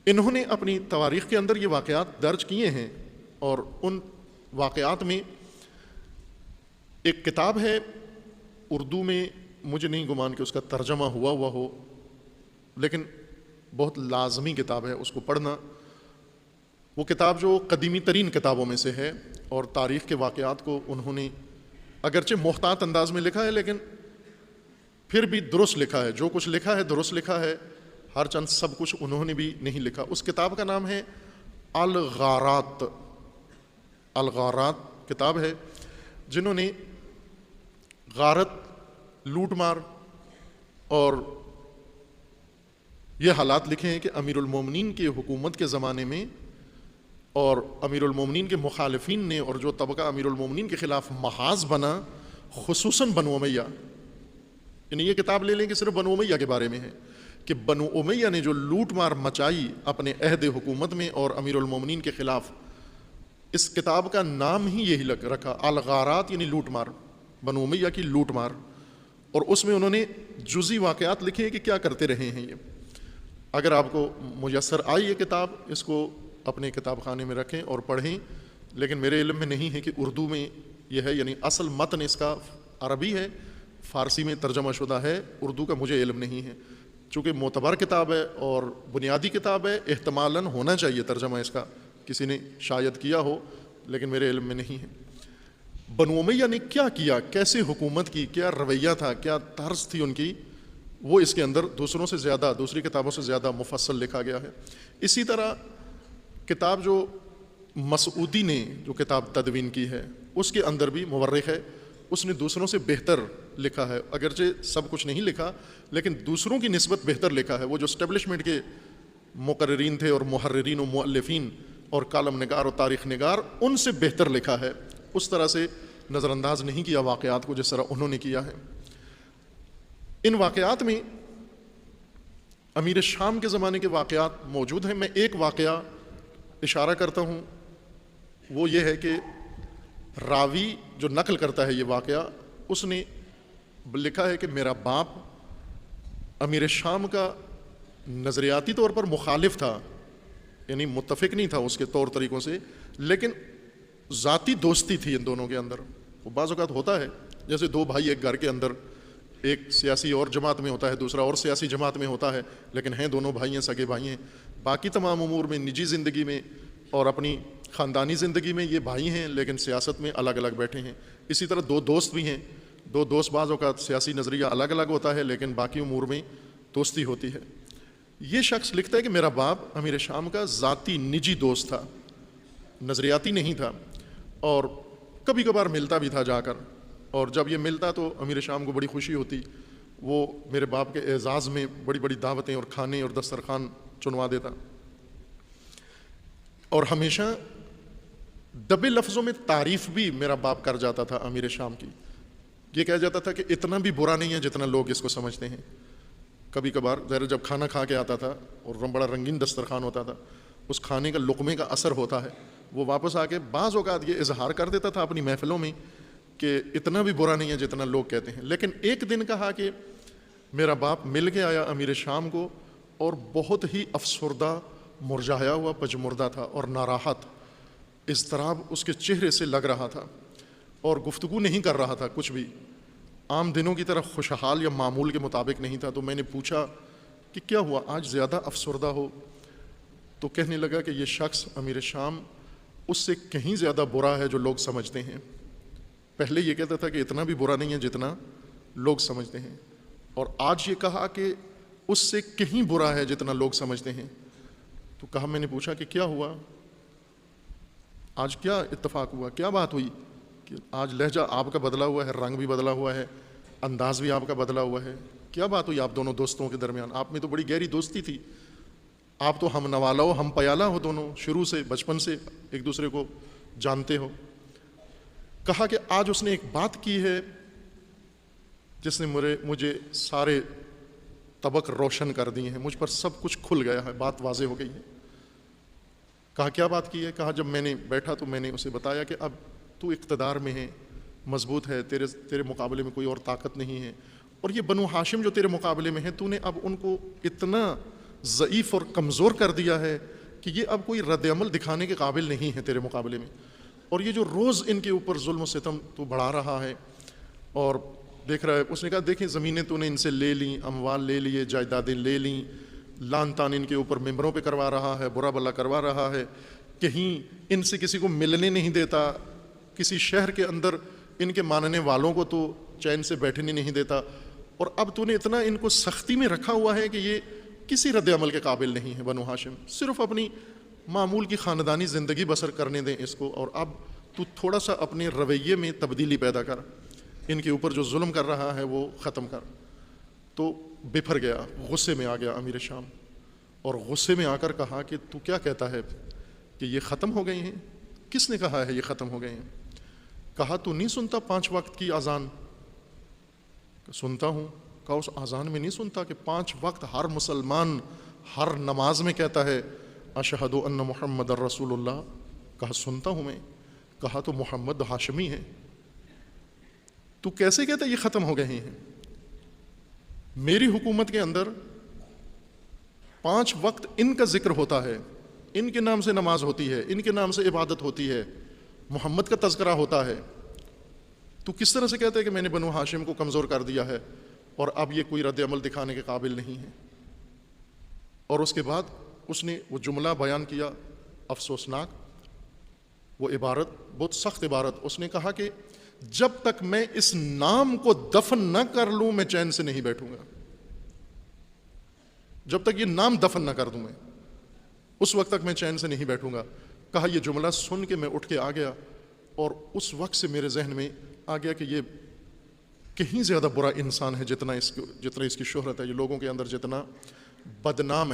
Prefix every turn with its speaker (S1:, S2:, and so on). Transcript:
S1: انہوں نے اپنی تواریخ کے اندر یہ واقعات درج کیے ہیں، اور ان واقعات میں ایک کتاب ہے اردو میں، مجھے نہیں گمان کہ اس کا ترجمہ ہوا ہو، لیکن بہت لازمی کتاب ہے اس کو پڑھنا۔ وہ کتاب جو قدیمی ترین کتابوں میں سے ہے، اور تاریخ کے واقعات کو انہوں نے اگرچہ محتاط انداز میں لکھا ہے، لیکن پھر بھی درست لکھا ہے۔ جو کچھ لکھا ہے درست لکھا ہے، ہر چند سب کچھ انہوں نے بھی نہیں لکھا۔ اس کتاب کا نام ہے الغارات۔ الغارات کتاب ہے جنہوں نے غارت، لوٹ مار اور یہ حالات لکھے ہیں کہ امیر المومنین کی حکومت کے زمانے میں، اور امیر المومنین کے مخالفین نے، اور جو طبقہ امیر المومنین کے خلاف محاذ بنا، خصوصاً بنو امیہ، یعنی یہ کتاب لے لیں کہ صرف بنو امیہ کے بارے میں ہے، کہ بنو امیہ نے جو لوٹ مار مچائی اپنے عہد حکومت میں اور امیر المومنین کے خلاف۔ اس کتاب کا نام ہی یہی رکھا، الغارات، یعنی لوٹ مار، بنو امیہ کی لوٹ مار۔ اور اس میں انہوں نے جزئی واقعات لکھے ہیں کہ کیا کرتے رہے ہیں یہ۔ اگر آپ کو میسر آئی یہ کتاب، اس کو اپنے کتاب خانے میں رکھیں اور پڑھیں، لیکن میرے علم میں نہیں ہے کہ اردو میں یہ ہے، یعنی اصل متن اس کا عربی ہے، فارسی میں ترجمہ شدہ ہے، اردو کا مجھے علم نہیں ہے۔ چونکہ معتبر کتاب ہے اور بنیادی کتاب ہے، احتمالاً ہونا چاہیے ترجمہ اس کا، کسی نے شاید کیا ہو، لیکن میرے علم میں نہیں ہے۔ بنو امیہ نے کیا کیا، کیسے حکومت کی، کیا رویہ تھا، کیا طرز تھی ان کی، وہ اس کے اندر دوسروں سے زیادہ، دوسری کتابوں سے زیادہ مفصل لکھا گیا ہے۔ اسی طرح کتاب جو مسعودی نے جو کتاب تدوین کی ہے، اس کے اندر بھی مورخ ہے، اس نے دوسروں سے بہتر لکھا ہے، اگرچہ سب کچھ نہیں لکھا لیکن دوسروں کی نسبت بہتر لکھا ہے۔ وہ جو اسٹیبلشمنٹ کے مقررین تھے اور محررین و مؤلفین اور کالم نگار اور تاریخ نگار، ان سے بہتر لکھا ہے، اس طرح سے نظر انداز نہیں کیا واقعات کو جس طرح انہوں نے کیا ہے۔ ان واقعات میں امیر شام کے زمانے کے واقعات موجود ہیں۔ میں ایک واقعہ اشارہ کرتا ہوں، وہ یہ ہے کہ راوی جو نقل کرتا ہے یہ واقعہ، اس نے لکھا ہے کہ میرا باپ امیر شام کا نظریاتی طور پر مخالف تھا، یعنی متفق نہیں تھا اس کے طور طریقوں سے، لیکن ذاتی دوستی تھی ان دونوں کے اندر۔ وہ بعض اوقات ہوتا ہے جیسے دو بھائی ایک گھر کے اندر، ایک سیاسی اور جماعت میں ہوتا ہے، دوسرا اور سیاسی جماعت میں ہوتا ہے، لیکن ہیں دونوں بھائی ہیں، سگے بھائی ہیں، باقی تمام امور میں، نجی زندگی میں اور اپنی خاندانی زندگی میں یہ بھائی ہیں، لیکن سیاست میں الگ الگ بیٹھے ہیں۔ اسی طرح دو دوست بھی ہیں، دو دوست بعض اوقات سیاسی نظریہ الگ الگ ہوتا ہے لیکن باقی امور میں دوستی ہوتی ہے۔ یہ شخص لکھتا ہے کہ میرا باپ امیر شام کا ذاتی نجی دوست تھا، نظریاتی نہیں تھا، اور کبھی کبھار ملتا بھی تھا جا کر، اور جب یہ ملتا تو امیر شام کو بڑی خوشی ہوتی، وہ میرے باپ کے اعزاز میں بڑی بڑی دعوتیں اور کھانے اور دسترخوان چنوا دیتا، اور ہمیشہ دبے لفظوں میں تعریف بھی میرا باپ کر جاتا تھا امیر شام کی۔ یہ کہہ جاتا تھا کہ اتنا بھی برا نہیں ہے جتنا لوگ اس کو سمجھتے ہیں۔ کبھی کبھار ظاہر جب کھانا کھا کے آتا تھا اور بڑا رنگین دسترخوان ہوتا تھا، اس کھانے کا لقمے کا اثر ہوتا ہے، وہ واپس آ کے بعض اوقات یہ اظہار کر دیتا تھا اپنی محفلوں میں کہ اتنا بھی برا نہیں ہے جتنا لوگ کہتے ہیں۔ لیکن ایک دن کہا کہ میرا باپ مل کے آیا امیر شام کو، اور بہت ہی افسردہ، مرجھایا ہوا، پجمردہ تھا اور ناراحت، اضطراب اس کے چہرے سے لگ رہا تھا، اور گفتگو نہیں کر رہا تھا کچھ بھی، عام دنوں کی طرح خوشحال یا معمول کے مطابق نہیں تھا۔ تو میں نے پوچھا کہ کیا ہوا، آج زیادہ افسردہ ہو؟ تو کہنے لگا کہ یہ شخص امیر شام اس سے کہیں زیادہ برا ہے جو لوگ سمجھتے ہیں۔ پہلے یہ کہتا تھا کہ اتنا بھی برا نہیں ہے جتنا لوگ سمجھتے ہیں، اور آج یہ کہا کہ اس سے کہیں برا ہے جتنا لوگ سمجھتے ہیں۔ تو کہا، میں نے پوچھا کہ کیا ہوا، آج کیا اتفاق ہوا، کیا بات ہوئی کہ آج لہجہ آپ کا بدلا ہوا ہے، رنگ بھی بدلا ہوا ہے، انداز بھی آپ کا بدلا ہوا ہے، کیا بات ہوئی آپ دونوں دوستوں کے درمیان؟ آپ میں تو بڑی گہری دوستی تھی، آپ تو ہم نوالا ہو، ہم پیالہ ہو، دونوں شروع سے بچپن سے ایک دوسرے کو جانتے ہو۔ کہا کہ آج اس نے ایک بات کی ہے جس نے مجھے سارے طبق روشن کر دیے ہیں، مجھ پر سب کچھ کھل گیا ہے، بات واضح ہو گئی ہے۔ کہا کیا بات کی ہے؟ کہا جب میں نے بیٹھا تو میں نے اسے بتایا کہ اب تو اقتدار میں ہے، مضبوط ہے، تیرے مقابلے میں کوئی اور طاقت نہیں ہے، اور یہ بنو ہاشم جو تیرے مقابلے میں ہے، تو نے اب ان کو اتنا ضعیف اور کمزور کر دیا ہے کہ یہ اب کوئی رد عمل دکھانے کے قابل نہیں ہے تیرے مقابلے میں. اور یہ جو روز ان کے اوپر ظلم و ستم تو بڑھا رہا ہے اور دیکھ رہا ہے. اس نے کہا دیکھیں زمینیں تو نے ان سے لے لیں, اموال لے لیے, جائیدادیں لے لیں, لان تان ان کے اوپر ممبروں پہ کروا رہا ہے, برا بلا کروا رہا ہے, کہیں ان سے کسی کو ملنے نہیں دیتا, کسی شہر کے اندر ان کے ماننے والوں کو تو چین سے بیٹھنے نہیں دیتا. اور اب تو نے اتنا ان کو سختی میں رکھا ہوا ہے کہ یہ کسی رد عمل کے قابل نہیں ہے. بنو ہاشم صرف اپنی معمول کی خاندانی زندگی بسر کرنے دیں اس کو, اور اب تو تھوڑا سا اپنے رویے میں تبدیلی پیدا کر, ان کے اوپر جو ظلم کر رہا ہے وہ ختم کر. تو بفر گیا, غصے میں آ گیا امیر شام, اور غصے میں آ کر کہا کہ تو کیا کہتا ہے کہ یہ ختم ہو گئی ہیں؟ کس نے کہا ہے یہ ختم ہو گئے ہیں؟ کہا تو نہیں سنتا 5 وقت کی اذان؟ سنتا ہوں. کہا اس اذان میں نہیں سنتا کہ 5 وقت ہر مسلمان ہر نماز میں کہتا ہے اشہد ان محمد الرسول اللہ؟ کہا سنتا ہوں میں. کہا تو محمد ہاشمی ہے, تو کیسے کہتا یہ ختم ہو گئے ہیں؟ میری حکومت کے اندر 5 وقت ان کا ذکر ہوتا ہے, ان کے نام سے نماز ہوتی ہے, ان کے نام سے عبادت ہوتی ہے, محمد کا تذکرہ ہوتا ہے. تو کس طرح سے کہتا ہے کہ میں نے بنو ہاشم کو کمزور کر دیا ہے اور اب یہ کوئی رد عمل دکھانے کے قابل نہیں ہے؟ اور اس کے بعد اس نے وہ جملہ بیان کیا افسوسناک, وہ عبارت بہت سخت عبارت. اس نے کہا کہ جب تک میں اس نام کو دفن نہ کر لوں میں چین سے نہیں بیٹھوں گا. جب تک یہ نام دفن نہ کر دوں میں, اس وقت تک میں چین سے نہیں بیٹھوں گا. کہا یہ جملہ سن کے میں اٹھ کے آ گیا, اور اس وقت سے میرے ذہن میں آ گیا کہ یہ کہیں زیادہ برا انسان ہے جتنا اس کی شہرت ہے, یہ لوگوں کے اندر جتنا بدنام ہے.